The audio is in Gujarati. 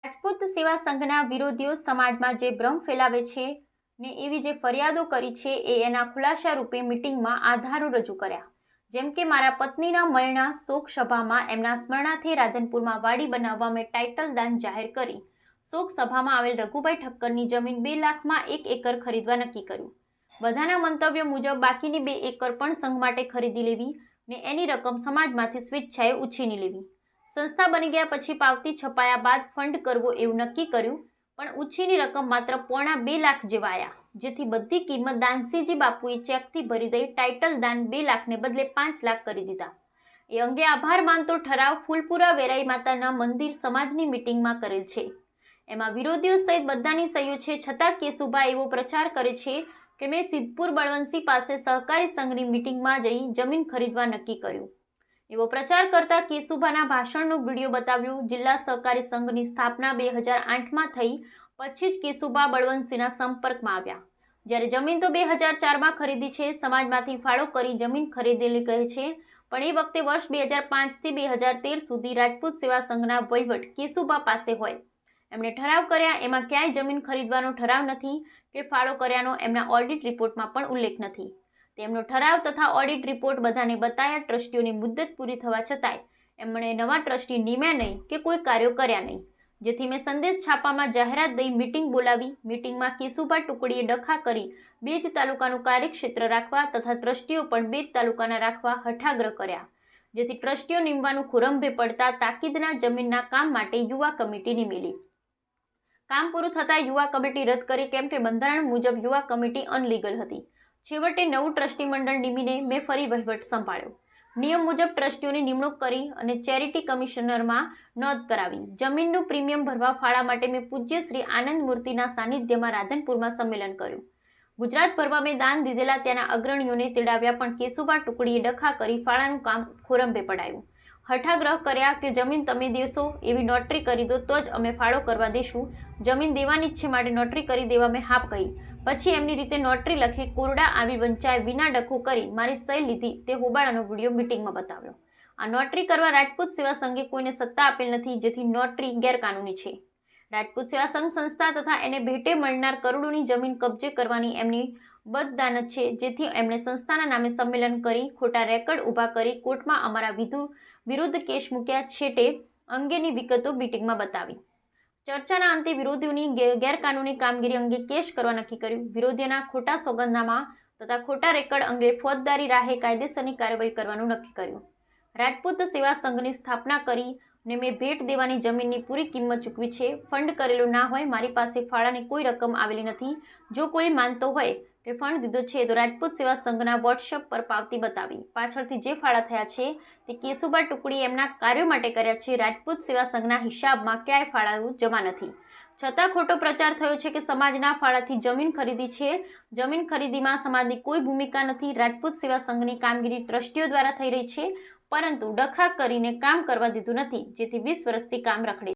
રાજપૂત સેવા સંઘના વિરોધીઓ સમાજમાં જે ભ્રમ ફેલાવે છે ને એવી જે ફરિયાદો કરી છે એના ખુલાસા રૂપે મીટિંગમાં આધારો રજૂ કર્યા। જેમ કે મારા પત્નીના મરણના શોક સભામાં એમના સ્મરણાર્થે રાધનપુરમાં વાડી બનાવવા મેં ટાઇટલ દાન જાહેર કરી। શોક સભામાં આવેલ રઘુભાઈ ઠક્કરની જમીન 2 લાખમાં 1 એકર ખરીદવા નક્કી કર્યું। બધાના મંતવ્ય મુજબ બાકીની 2 એકર પણ સંઘ માટે ખરીદી લેવી ને એની રકમ સમાજમાંથી સ્વેચ્છાએ ઉછીની લેવી। સંસ્થા બની ગયા પછી પાવતી છપાયા બાદ ફંડ કરવો એવું નક્કી કર્યું, પણ ઉછીની રકમ માત્ર 1.25 લાખ જેવા આવ્યા, જેથી બધી કિંમત દાનસિંહજી બાપુએ ચેકથી ભરી દઈ ટાઇટલ દાન 2 લાખને બદલે 5 લાખ કરી દીધા। એ અંગે આભાર માનતો ઠરાવ ફૂલપુરા વેરાઈ માતાના મંદિર સમાજની મીટિંગમાં કરેલ છે। એમાં વિરોધીઓ સહિત બધાની સહીઓ છે, છતાં કેશુભાઈ એવો પ્રચાર કરે છે કે મેં સિદ્ધપુર બળવંતસિંહ પાસે સહકારી સંઘની મીટિંગમાં જઈ જમીન ખરીદવા નક્કી કર્યું। એવો પ્રચાર કરતા કેશુભાના ભાષણનો વિડીયો બતાવ્યો। જિલ્લા સહકારી સંઘની સ્થાપના 2008માં થઈ પછી જ કેશુભા બળવંતસિંહના સંપર્કમાં આવ્યા, જ્યારે જમીન તો 2004માં ખરીદી છે, સમાજમાંથી ફાળો કરી જમીન ખરીદેલી કહે છે, પણ એ વખતે વર્ષ 2005થી 2013 સુધી રાજપૂત સેવા સંઘના વહીવટ કેશુભા પાસે હોય। એમણે ઠરાવ કર્યા, એમાં ક્યાંય જમીન ખરીદવાનો ઠરાવ નથી કે ફાળો કર્યાનો એમના ઓડિટ રિપોર્ટમાં પણ ઉલ્લેખ નથી। તેમનો ઠરાવ તથા ઓડિટ રિપોર્ટ બધાને બતાયા। ટ્રસ્ટીઓની મુદ્દત પૂરી થવા છતાંય એમણે નવા ટ્રસ્ટી નિમ્યા નહીં કે કોઈ કાર્યો કર્યા નહીં, જેથી મેં સંદેશ છાપામાં જાહેરાત દઈ મીટિંગ બોલાવી। મીટિંગમાં કેશુભા ટુકડીએ ડખા કરી 2 જ તાલુકાનું કાર્યક્ષેત્ર રાખવા તથા ટ્રસ્ટીઓ પણ 2 જ તાલુકાના રાખવા હઠાગ્રહ કર્યા, જેથી ટ્રસ્ટીઓ નિમવાનું ખુરંભે પડતા તાકીદના જમીનના કામ માટે યુવા કમિટી નિમેલી। કામ પૂરું થતાં યુવા કમિટી રદ કરી, કેમ કે બંધારણ મુજબ યુવા કમિટી અનલીગલ હતી। છેવટે નવું ટ્રસ્ટી મંડળ નિમીને મેં ફરી વહીવટ સંભાળ્યો। નિયમ મુજબ ટ્રસ્ટીઓની નિમણૂક કરી અને ચેરિટી કમિશનરમાં નોંધ કરાવી। જમીનનું પ્રીમિયમ ભરવા ફાળા માટે મેં પૂજ્ય શ્રી આનંદ મૂર્તિના સાનિધ્યમાં રાધનપુરમાં સંમેલન કર્યું। ગુજરાતભરમાં મેં દાન દીધેલા ત્યાંના અગ્રણીઓને તેડાવ્યા, પણ કેશુભા ટુકડીએ ડખા કરી ફાળાનું કામ ખોરંભે પડાયું। હઠાગ્રહ કર્યા કે જમીન તમે દેશો એવી નોટરી કરી દો તો જ અમે ફાળો કરવા દેશું। જમીન દેવાની છે માટે નોટરી કરી દેવા મેં હા કહી। પછી એમની રીતે નોટરી લખી કોરડા આવી વંચાય વિના ડખો કરી મારી સહી લીધી તે હોબાળાનો વિડીયો મીટિંગમાં બતાવ્યો। આ નોટરી કરવા રાજપૂત સેવા સંઘે કોઈને સત્તા આપેલ નથી, જેથી નોટરી ગેરકાનૂની છે। રાજપૂત સેવા સંઘ સંસ્થા તથા એને ભેટે મળનાર કરોડોની જમીન કબજે કરવાની એમની બદદાનત છે, જેથી એમણે સંસ્થાના નામે સંમેલન કરી ખોટા રેકર્ડ ઊભા કરી કોર્ટમાં અમારા વિરુદ્ધ કેસ મૂક્યા। છેટે અંગેની વિગતો મીટિંગમાં બતાવી। ચર્ચાના અંતે વિરોધીઓની ગેરકાનૂની કામગીરી અંગે કેસ કરવા નક્કી કર્યું। વિરોધીઓના ખોટા સોગંદનામા તથા ખોટા રેકર્ડ અંગે ફોજદારી રાહે કાયદેસરની કાર્યવાહી કરવાનું નક્કી કર્યું। રાજપૂત સેવા સંઘની સ્થાપના કરી ને મેં ભેટ દેવાની જમીનની પૂરી કિંમત ચૂકવી છે। ફંડ કરેલું ના હોય, મારી પાસે ફાળાની કોઈ રકમ આવેલી નથી। જો કોઈ માનતો હોય કે ફંડ દીધો છે તો રાજપૂત સેવા સંઘના વોટ્સએપ પર પાવતી બતાવી। પાછળથી જે ફાળા થયા છે તે કેશુભા ટુકડી એમના કાર્યો માટે કર્યા છે। રાજપૂત સેવા સંઘના હિસાબમાં ક્યાંય ફાળાઓ જમા નથી, છતાં ખોટો પ્રચાર થયો છે કે સમાજના ફાળાથી જમીન ખરીદી છે। જમીન ખરીદીમાં સમાજની કોઈ ભૂમિકા નથી। રાજપૂત સેવા સંઘની કામગીરી ટ્રસ્ટીઓ દ્વારા થઈ રહી છે, પરંતુ ડખા કરીને કામ કરવા દીધું નથી, જેથી 20 વર્ષથી કામ રખડે